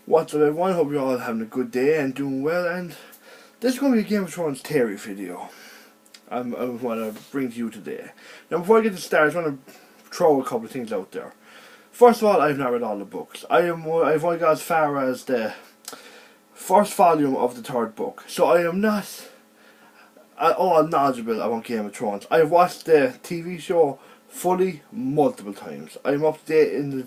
What's up everyone, hope you're all having a good day and doing well, and this is going to be a Game of Thrones theory video I want to bring to you today. Now before I get to start, I just want to throw a couple of things out there. First of all, I've not read all the books. I've only got as far as the first volume of the third book, so I am not at all knowledgeable about Game of Thrones. I've watched the TV show fully multiple times. I'm up to date in the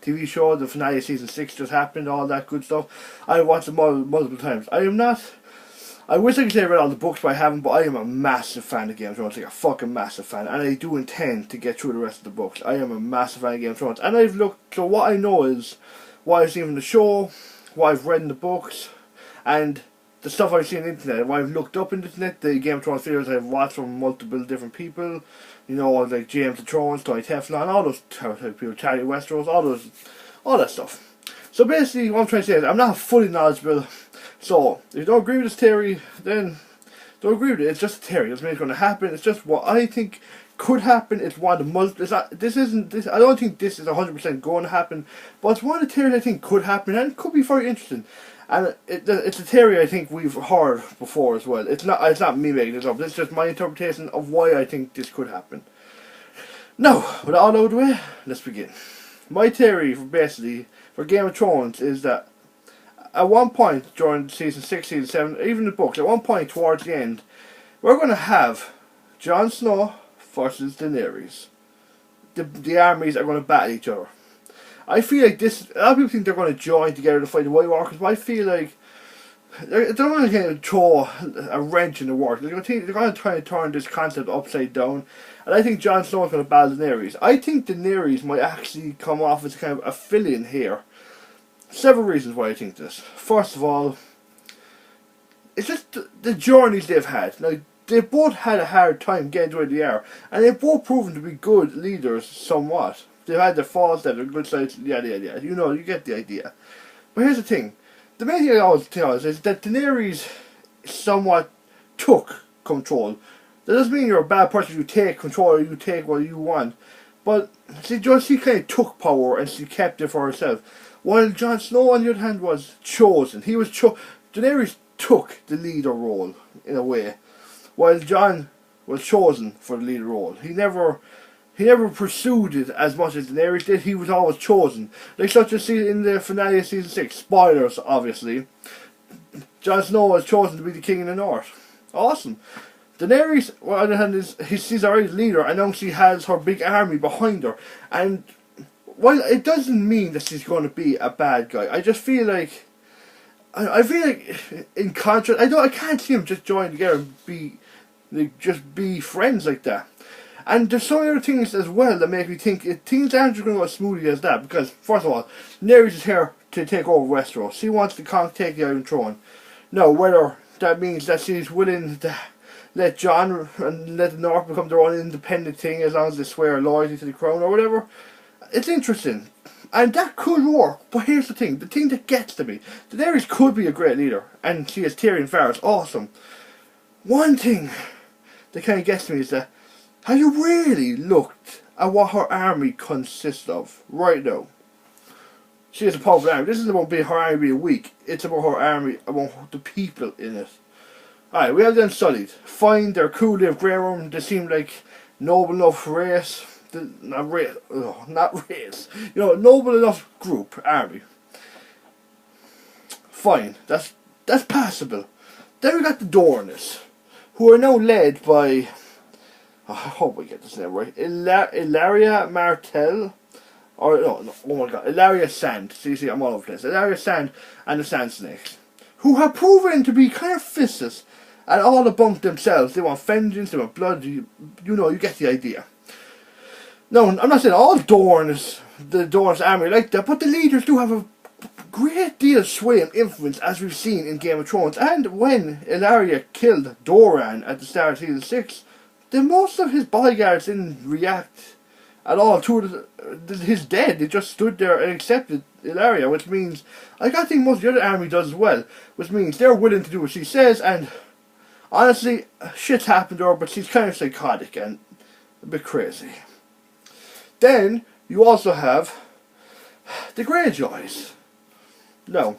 TV show. The finale of season 6 just happened, all that good stuff. I watched it multiple times. I wish I could say I read all the books, but I haven't. But I am a massive fan of Game of Thrones, like a fucking massive fan, and I do intend to get through the rest of the books. I am a massive fan of Game of Thrones, and I've looked. So what I know is what I've seen from the show, what I've read in the books, and the stuff I've seen on the internet. What I've looked up on the internet, the Game of Thrones videos I've watched from multiple different people. You know, like James the Thrones, Tony Teflon, all those type of people, Charlie Westeros, all that stuff. So basically, what I'm trying to say is, I'm not fully knowledgeable. So if you don't agree with this theory, then don't agree with it. It's just a theory. It doesn't mean it's going to happen. It's just what I think could happen. It's one of the multiple. I don't think this is 100% going to happen, but it's one of the theories I think could happen, and it could be very interesting. And it's a theory I think we've heard before as well. It's not me making this up. It's just my interpretation of why I think this could happen. Now, with all out of the way, let's begin. My theory for Game of Thrones is that at one point during season 6, season 7, even the books, at one point towards the end, we're going to have Jon Snow versus Daenerys. The armies are going to battle each other. I feel like this. A lot of people think they're going to join together to fight the White Walkers, but I feel like they're going to throw a wrench in the works. They're going to try to turn this concept upside down, and I think Jon Snow is going to battle Daenerys. I think Daenerys might actually come off as kind of a fill-in here. Several reasons why I think this. First of all, it's just the journeys they've had. Now, they both had a hard time getting to where they are, and they've both proven to be good leaders somewhat. They've had their faults, they've had good sides, yada yada yada. You know, you get the idea. But here's the thing. The main thing I always tell us is that Daenerys somewhat took control. That doesn't mean you're a bad person if you take control or you take what you want. But she kind of took power and she kept it for herself. While Jon Snow, on the other hand, was chosen. Daenerys took the leader role, in a way. While Jon was chosen for the leader role. He never pursued it as much as Daenerys did. He was always chosen. Like such as in the finale of season 6, spoilers obviously, Jon Snow was chosen to be the king in the north. Awesome. Daenerys, on the other hand, she's already leader, and now she has her big army behind her. And while it doesn't mean that she's going to be a bad guy, I just feel like in contrast, I can't see them just join together and be friends like that. And there's so many other things as well that make me think things aren't just going to go as smoothly as that. Because, first of all, Daenerys is here to take over Westeros. She wants to take the Iron Throne. Now, whether that means that she's willing to let Jon and let the North become their own independent thing as long as they swear loyalty to the crown or whatever, it's interesting. And that could work. But here's the thing that gets to me. Daenerys could be a great leader. And she has Tyrion Varys. Awesome. One thing that kind of gets to me is that, have you really looked at what her army consists of right now? She has a powerful army. This isn't about her army being weak. It's about her army, about the people in it. Alright, we have them studied. Fine, they're cool, they have grey room, they seem like noble enough race. Not race. You know, noble enough group, army. Fine, that's passable. Then we got the Dornish, who are now led by, I hope I get this name right, Ilaria Martell, or no, oh my god, Ilaria Sand. See, I'm all over the place. Ilaria Sand and the Sand Snakes, who have proven to be kind of fistless and all about themselves. They want vengeance, they want blood. You know, you get the idea. No, I'm not saying all the Dornish army like that, but the leaders do have a great deal of sway and influence, as we've seen in Game of Thrones. And when Ilaria killed Doran at the start of season 6, then most of his bodyguards didn't react at all to his death. They just stood there and accepted Ilaria, which means, I think most of the other army does as well, which means they're willing to do what she says. And honestly, shit's happened to her, but she's kind of psychotic and a bit crazy. Then you also have the Greyjoys. No.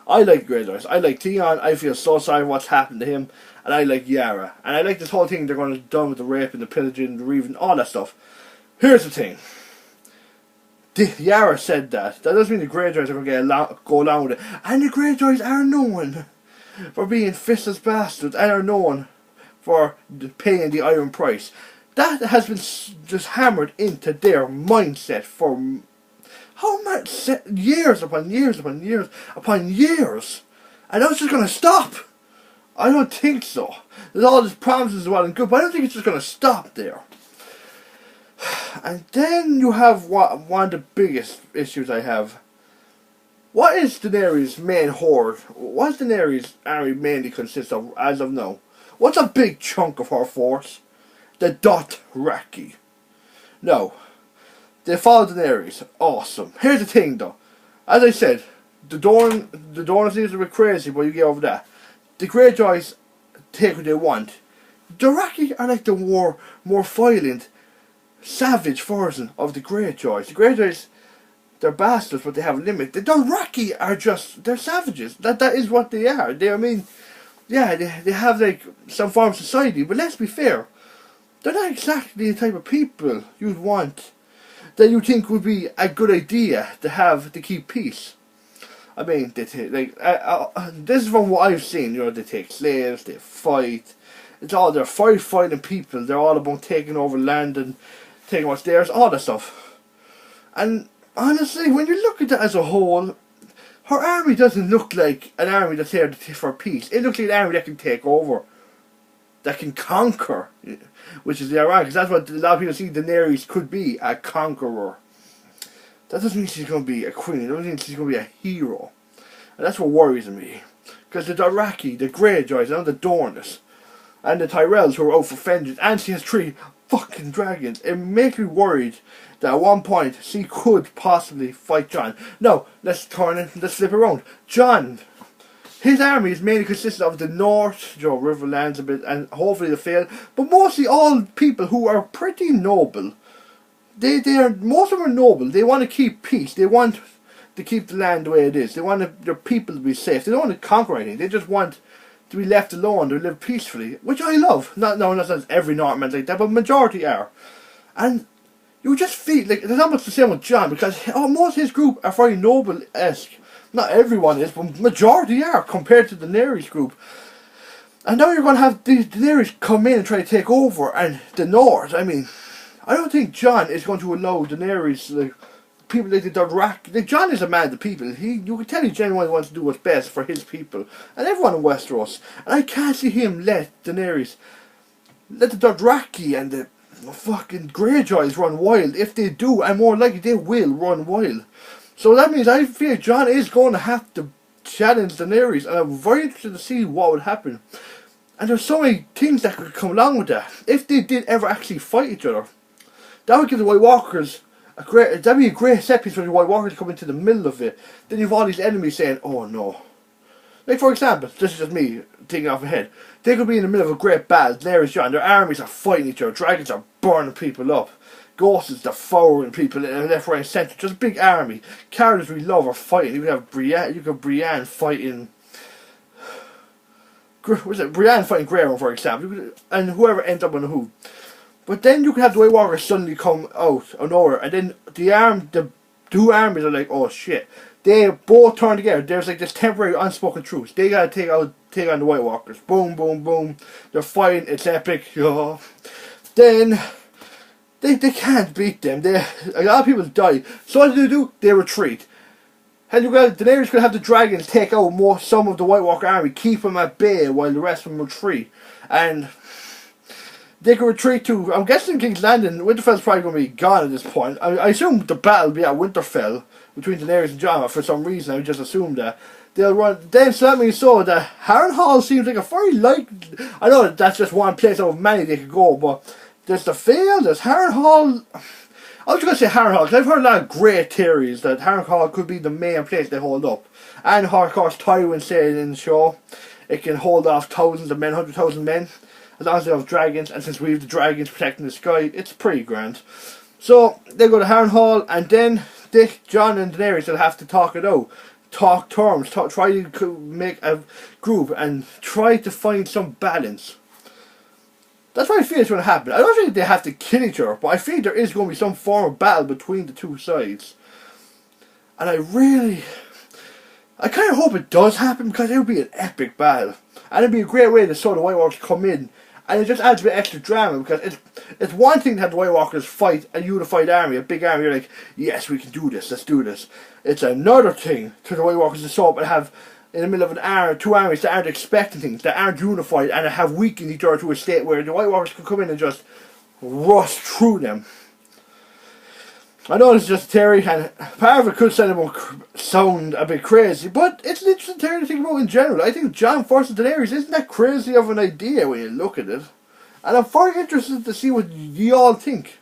I like Greyjoy. I like Theon. I feel so sorry what's happened to him. And I like Yara. And I like this whole thing they're going to do with the rape and the pillaging and the reaving, all that stuff. Here's the thing. Yara said that. That doesn't mean the Greyjoys are going to go along with it. And the Greyjoys are known for being fistless bastards and are known for paying the iron price. That has been just hammered into their mindset for how much? Years upon years upon years upon years. And that's just going to stop. I don't think so. There's all these promises well and good, but I don't think it's just going to stop there. And then you have one of the biggest issues I have. What is Daenerys' main horde? What does Daenerys' army mainly consist of as of now? What's a big chunk of her force? The Dothraki. No. They follow Daenerys. Awesome. Here's the thing though. As I said, the Dorne seems a bit crazy, but you get over that. The Greyjoys take what they want. The Dothraki are like the more violent, savage version of the Greyjoys. The Greyjoys, they're bastards, but they have a limit. The Dothraki are just, they're savages. That is what they are. They, I mean, yeah, they have like some form of society, but let's be fair. They're not exactly the type of people you'd want, that you think would be a good idea to have to keep peace. I mean, they take, like, this is from what I've seen, you know, they take slaves, they fight. It's all, they're fighting people. They're all about taking over land and taking what's theirs, all that stuff. And honestly, when you look at that as a whole, her army doesn't look like an army that's here for peace. It looks like an army that can take over, that can conquer, which is the ironic, because that's what a lot of people see Daenerys could be, a conqueror. That doesn't mean she's going to be a queen, it doesn't mean she's going to be a hero. And that's what worries me. Because the Dothraki, the Greyjoys, and the Dornes, and the Tyrells who are out for vengeance, and she has 3 fucking dragons, it makes me worried that at one point she could possibly fight Jon. No, let's turn it, let's flip around. Jon, his army is mainly consistent of the north, Riverlands a bit, and hopefully the Vale, but mostly all people who are pretty noble. Most of them are noble. They want to keep peace. They want to keep the land the way it is. They want their people to be safe. They don't want to conquer anything. They just want to be left alone, to live peacefully, which I love. Not every Northman's like that, but majority are. And you just feel like there's not much the same with Jon, because most of his group are very noble-esque. Not everyone is, but majority are compared to the Daenerys group. And now you're going to have the Daenerys come in and try to take over, and the North. I mean, I don't think Jon is going to allow Daenerys, like, people like the Dothraki. Like, Jon is a man of the people. You can tell he genuinely wants to do what's best for his people and everyone in Westeros. And I can't see him let the Dothraki and the fucking Greyjoys run wild. If they do, I'm more likely they will run wild. So that means I feel Jon is going to have to challenge Daenerys, and I'm very interested to see what would happen. And there's so many things that could come along with that. If they did ever actually fight each other, that would give the White Walkers that'd be a great set piece for the White Walkers to come into the middle of it. Then you have all these enemies saying, oh no. Like, for example, this is just me thinking off ahead. They could be in the middle of a great battle. Daenerys, Jon, their armies are fighting each other. Dragons are burning people up. Ghosts is devouring people left, right, and centre. Just a big army. Characters we love are fighting. You could have Brienne fighting. Brienne fighting Greyhound, for example. And whoever ends up on who. But then you could have the White Walkers suddenly come out of nowhere, and then the 2 armies are like, oh shit. They both turn together. There's like this temporary unspoken truce. They gotta take on the White Walkers. Boom, boom, boom. They're fighting. It's epic. Then they can't beat them. A lot of people die. So what do? They retreat. And Daenerys could have the dragons take out some of the White Walker army, keep them at bay while the rest of them retreat. And they could retreat to, I'm guessing, King's Landing. Winterfell's probably going to be gone at this point. I assume the battle will be at Winterfell between Daenerys and Jon. For some reason, I just assumed that. They'll run. Then, so that means that Harrenhal seems like a very likely. I know that's just one place out of many they could go, but there's the Vale, there's Harrenhal. I was going to say Harrenhal, because I've heard a lot of great theories that Harrenhal could be the main place they hold up. And of course, Tywin said in the show, it can hold off thousands of men, 100,000 men. As long as they have dragons, and since we have the dragons protecting the sky, it's pretty grand. So, they go to Harrenhal, and then Jon and Daenerys will have to talk it out. talk terms, try to make a group and try to find some balance. That's what I feel is going to happen. I don't think they have to kill each other, but I think there is going to be some form of battle between the two sides. And I kind of hope it does happen, because it would be an epic battle. And it'd be a great way to show the White Walkers come in. And it just adds a bit extra drama, because it's one thing to have the White Walkers fight a unified army, a big army. You're like, yes, we can do this, let's do this. It's another thing to the White Walkers to show up and have, in the middle of an army, two armies that aren't expecting things, that aren't unified, and have weakened each other to a state where the White Walkers can come in and just rush through them. I know it's just a theory, and part of it could sound a bit crazy, but it's an interesting theory to think about in general. I think Jon versus Daenerys isn't that crazy of an idea when you look at it. And I'm very interested to see what you all think.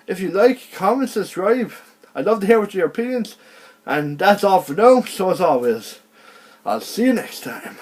If you like, comment, subscribe. I'd love to hear what your opinions. And that's all for now, so as always, I'll see you next time.